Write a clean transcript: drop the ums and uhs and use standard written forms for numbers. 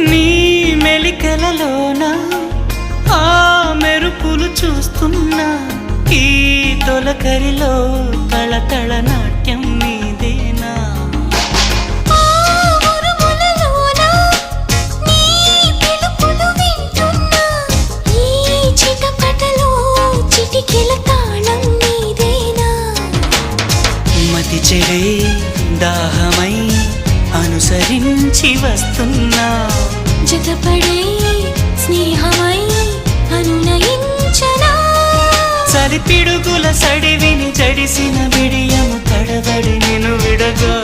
నీ మెలికలలోన ఆ మెరుపులు చూస్తున్నా ఈ తొలకరిలో తళతళ నాట్యం నీదేనా మతి చెడే దాహమై అనుసరించి వస్తున్నా జతపడే స్నేహమై అనునయించనా చలి పిడుగుల సడివిని జడిసిన బిడియము తడబడి నిన్ను విడగా